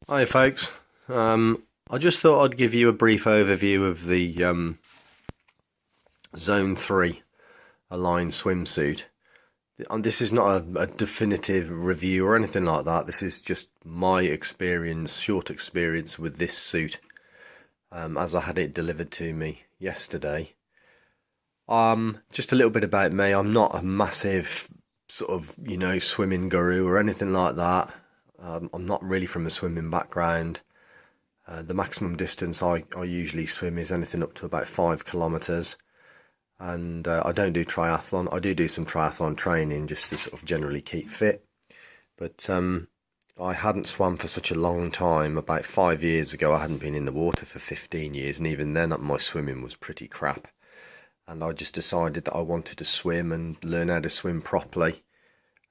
Hi folks, I just thought I'd give you a brief overview of the Zone 3 Align swimsuit. And this is not a definitive review or anything like that. This is just my experience, short experience with this suit, as I had it delivered to me yesterday. Just a little bit about me. I'm not a massive sort of, swimming guru or anything like that. I'm not really from a swimming background. The maximum distance I usually swim is anything up to about 5 kilometres. And I don't do triathlon. I do some triathlon training just to sort of generally keep fit. But I hadn't swum for such a long time. About 5 years ago, I hadn't been in the water for 15 years. And even then, my swimming was pretty crap. And I just decided that I wanted to swim and learn how to swim properly.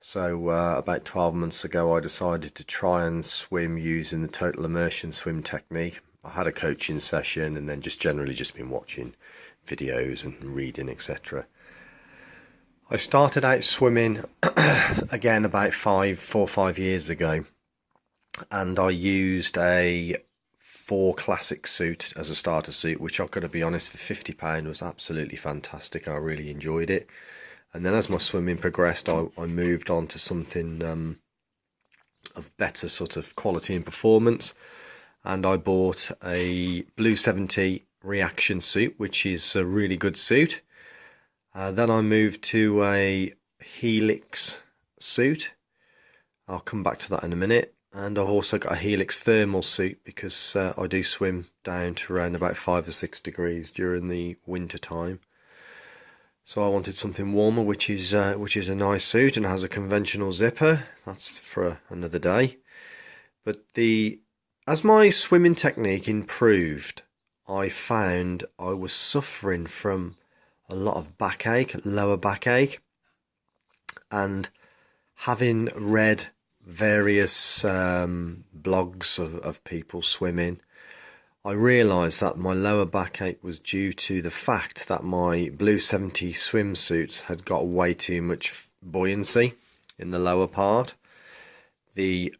So about 12 months ago, I decided to try and swim using the total immersion swim technique. I had a coaching session and then just generally just been watching videos and reading, etc. I started out swimming again about 4 or 5 years ago, and I used a 4 classic suit as a starter suit, which I've got to be honest, for £50 was absolutely fantastic. I really enjoyed it. And then as my swimming progressed, I moved on to something of better sort of quality and performance. And I bought a Blue 70 reaction suit, which is a really good suit. Then I moved to a Helix suit. I'll come back to that in a minute. And I've also got a Helix thermal suit because I do swim down to around about 5 or 6 degrees during the winter time. So I wanted something warmer, which is a nice suit and has a conventional zipper. That's for another day. But as my swimming technique improved, I found I was suffering from a lot of backache, lower backache, and having read various blogs of people swimming, I realised that my lower backache was due to the fact that my Blue 70 swimsuits had got way too much buoyancy in the lower part. The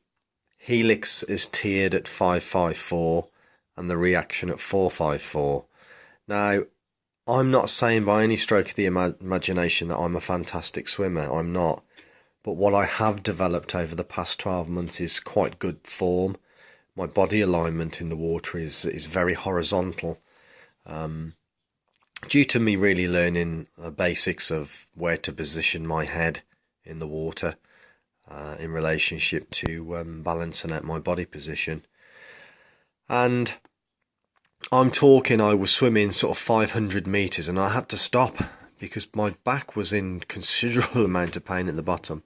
Helix is tiered at 554 and the Reaction at 454. Now, I'm not saying by any stroke of the imagination that I'm a fantastic swimmer. I'm not. But what I have developed over the past 12 months is quite good form. My body alignment in the water is very horizontal, due to me really learning the basics of where to position my head in the water in relationship to balancing out my body position. And I was swimming sort of 500 metres and I had to stop because my back was in considerable amount of pain at the bottom.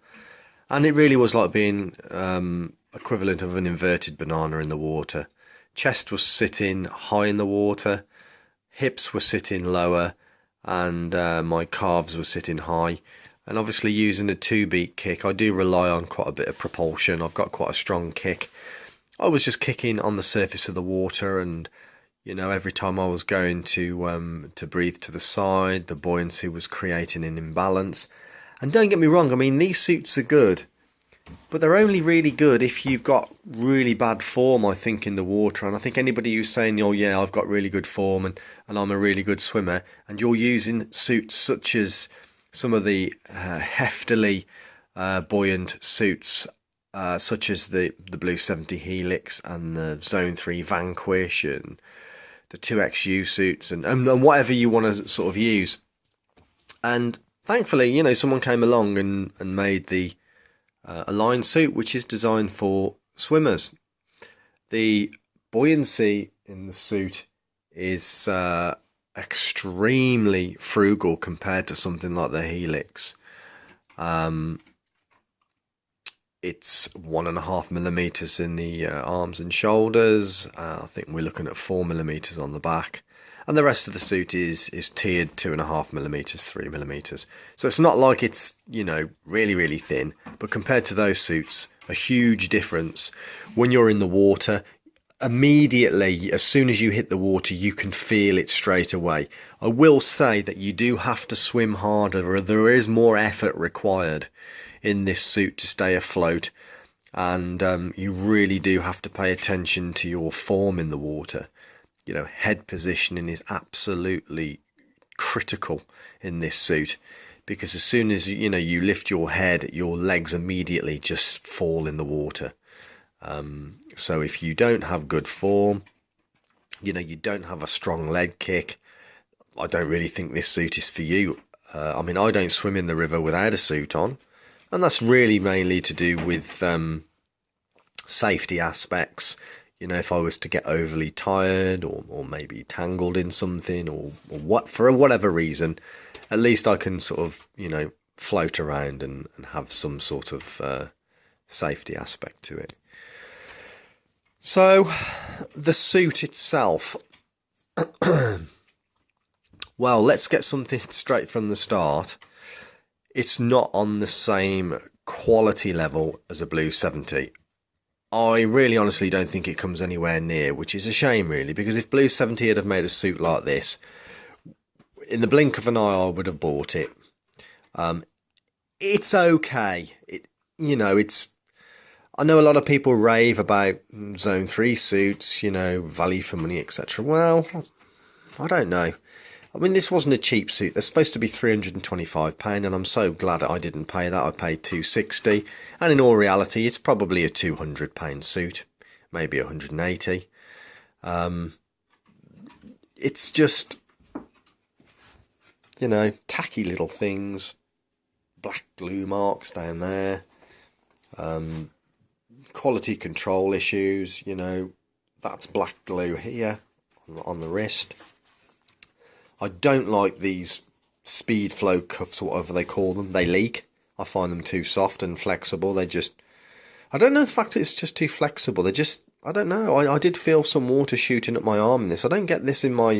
And it really was like being equivalent of an inverted banana in the water. Chest was sitting high in the water, hips were sitting lower, and my calves were sitting high. And obviously using a 2-beat kick, I do rely on quite a bit of propulsion. I've got quite a strong kick. I was just kicking on the surface of the water, and every time I was going to breathe to the side, the buoyancy was creating an imbalance. And don't get me wrong, I mean, these suits are good, but they're only really good if you've got really bad form, I think, in the water. And I think anybody who's saying, oh yeah, I've got really good form and I'm a really good swimmer, and you're using suits such as some of the heftily buoyant suits, such as the Blue 70 Helix and the Zone 3 Vanquish and the 2XU suits and whatever you want to sort of use. And thankfully, someone came along and made the Align suit, which is designed for swimmers. The buoyancy in the suit is extremely frugal compared to something like the Helix. It's 1.5 millimeters in the arms and shoulders. I think we're looking at 4 millimeters on the back. And the rest of the suit is tiered 2.5 millimeters, 3 millimeters. So it's not like it's, really, really thin. But compared to those suits, a huge difference. When you're in the water, immediately, as soon as you hit the water, you can feel it straight away. I will say that you do have to swim harder, or there is more effort required in this suit to stay afloat. and you really do have to pay attention to your form in the water. You know, head positioning is absolutely critical in this suit, because as soon as you lift your head, your legs immediately just fall in the water. So if you don't have good form, you don't have a strong leg kick, I don't really think this suit is for you. I mean, I don't swim in the river without a suit on, and that's really mainly to do with safety aspects. If I was to get overly tired or maybe tangled in something or what, for whatever reason, at least I can sort of, float around and have some sort of safety aspect to it. So the suit itself, well, let's get something straight from the start. It's not on the same quality level as a Blue 70. I really honestly don't think it comes anywhere near, which is a shame really, because if Blue 70 had have made a suit like this, in the blink of an eye I would have bought it. It's okay. It's, I know a lot of people rave about Zone 3 suits, value for money, etc. Well, I don't know. I mean, this wasn't a cheap suit. They're supposed to be £325, and I'm so glad I didn't pay that. I paid £260, and in all reality, it's probably a £200 suit, maybe £180. It's just, tacky little things, black glue marks down there, quality control issues, that's black glue here on the wrist. I don't like these speed flow cuffs, or whatever they call them. They leak. I find them too soft and flexible. I don't know, the fact it's just too flexible. I don't know. I did feel some water shooting up my arm in this. I don't get this in my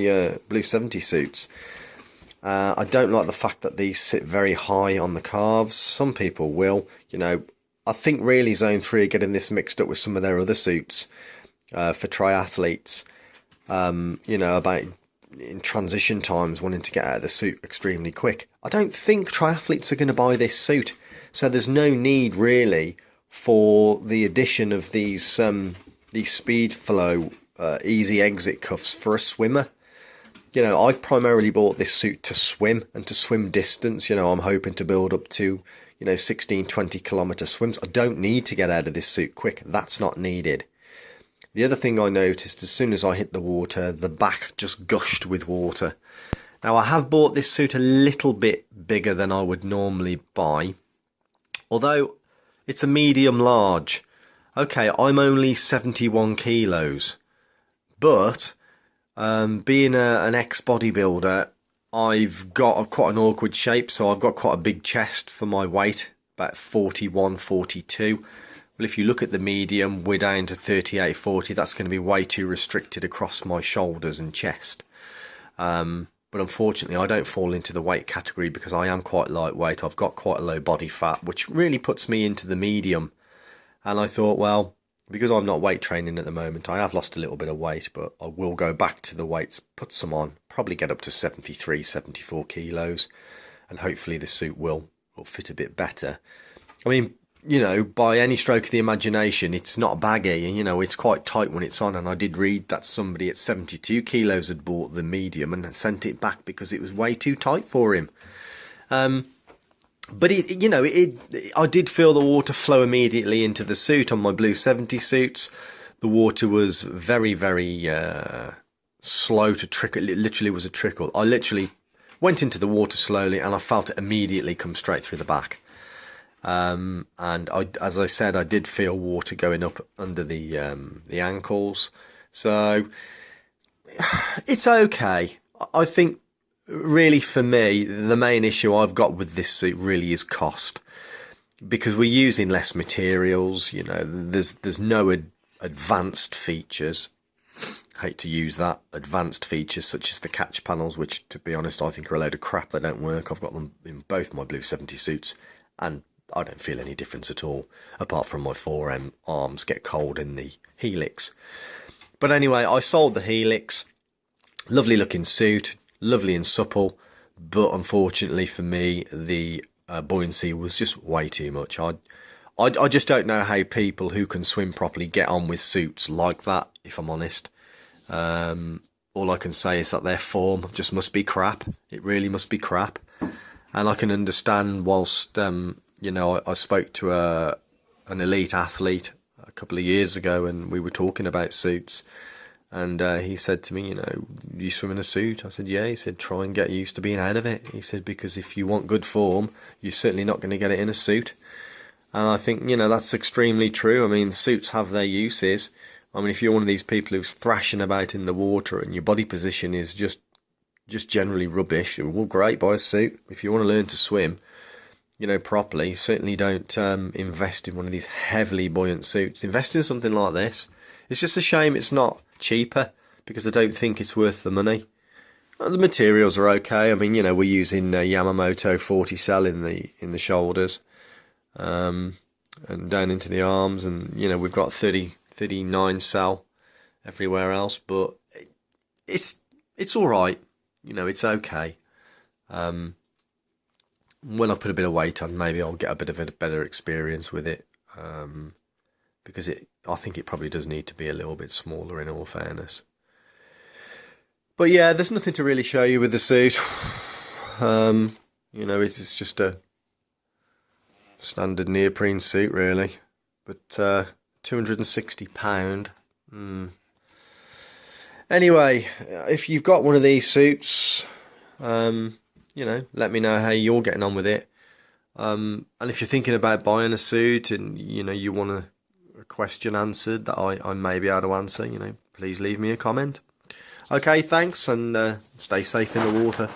Blue 70 suits. I don't like the fact that these sit very high on the calves. Some people will. I think really Zone 3 are getting this mixed up with some of their other suits for triathletes. About in transition times wanting to get out of the suit extremely quick. I don't think triathletes are going to buy this suit, so there's no need really for the addition of these speed flow easy exit cuffs for a swimmer. I've primarily bought this suit to swim and to swim distance. I'm hoping to build up to 16-20 kilometer swims. I don't need to get out of this suit quick. That's not needed. The other thing I noticed, as soon as I hit the water, the back just gushed with water. Now, I have bought this suit a little bit bigger than I would normally buy, although it's a medium large. Okay, I'm only 71 kilos, but being an ex-bodybuilder, I've got quite an awkward shape, so I've got quite a big chest for my weight, about 41, 42. Well, if you look at the medium, we're down to 38, 40. That's going to be way too restricted across my shoulders and chest. But unfortunately, I don't fall into the weight category because I am quite lightweight. I've got quite a low body fat, which really puts me into the medium. And I thought, well, because I'm not weight training at the moment, I have lost a little bit of weight, but I will go back to the weights, put some on, probably get up to 73, 74 kilos, and hopefully the suit will fit a bit better. I mean, by any stroke of the imagination, it's not baggy, it's quite tight when it's on. And I did read that somebody at 72 kilos had bought the medium and sent it back because it was way too tight for him. But I did feel the water flow immediately into the suit on my Blue 70 suits. The water was very, very slow to trickle. It literally was a trickle. I literally went into the water slowly and I felt it immediately come straight through the back. And as I said, I did feel water going up under the ankles. So it's okay. I think really for me, the main issue I've got with this suit really is cost, because we're using less materials. There's no advanced features. I hate to use that, advanced features such as the catch panels, which to be honest I think are a load of crap. They don't work. I've got them in both my Blue 70 suits, and I don't feel any difference at all, apart from my forearms get cold in the Helix. But anyway, I sold the Helix. Lovely looking suit, lovely and supple, but unfortunately for me, the buoyancy was just way too much. I just don't know how people who can swim properly get on with suits like that, if I'm honest. All I can say is that their form just must be crap. It really must be crap. And I can understand whilst, you know, I spoke to an elite athlete a couple of years ago and we were talking about suits. And he said to me, you know, you swim in a suit? I said, yeah. He said, try and get used to being out of it. He said, because if you want good form, you're certainly not going to get it in a suit. And I think, you know, that's extremely true. I mean, suits have their uses. I mean, if you're one of these people who's thrashing about in the water and your body position is just generally rubbish, well, great, buy a suit. If you want to learn to swim, you know, properly, certainly don't invest in one of these heavily buoyant suits. Invest in something like this. It's just a shame it's not cheaper, because I don't think it's worth the money. The materials are okay. I mean, you know, we're using Yamamoto 40 cell in the shoulders, and down into the arms, and you know, we've got 39 cell everywhere else, but it's all right. You know, it's okay. When I put a bit of weight on, maybe I'll get a bit of a better experience with it, because I think it probably does need to be a little bit smaller, in all fairness. But yeah, there's nothing to really show you with the suit. You know, it's just a standard neoprene suit, really. But £260. Anyway, if you've got one of these suits, you know, let me know how you're getting on with it. And if you're thinking about buying a suit and, you know, you want a question answered that I may be able to answer, you know, please leave me a comment. Okay, thanks, and stay safe in the water.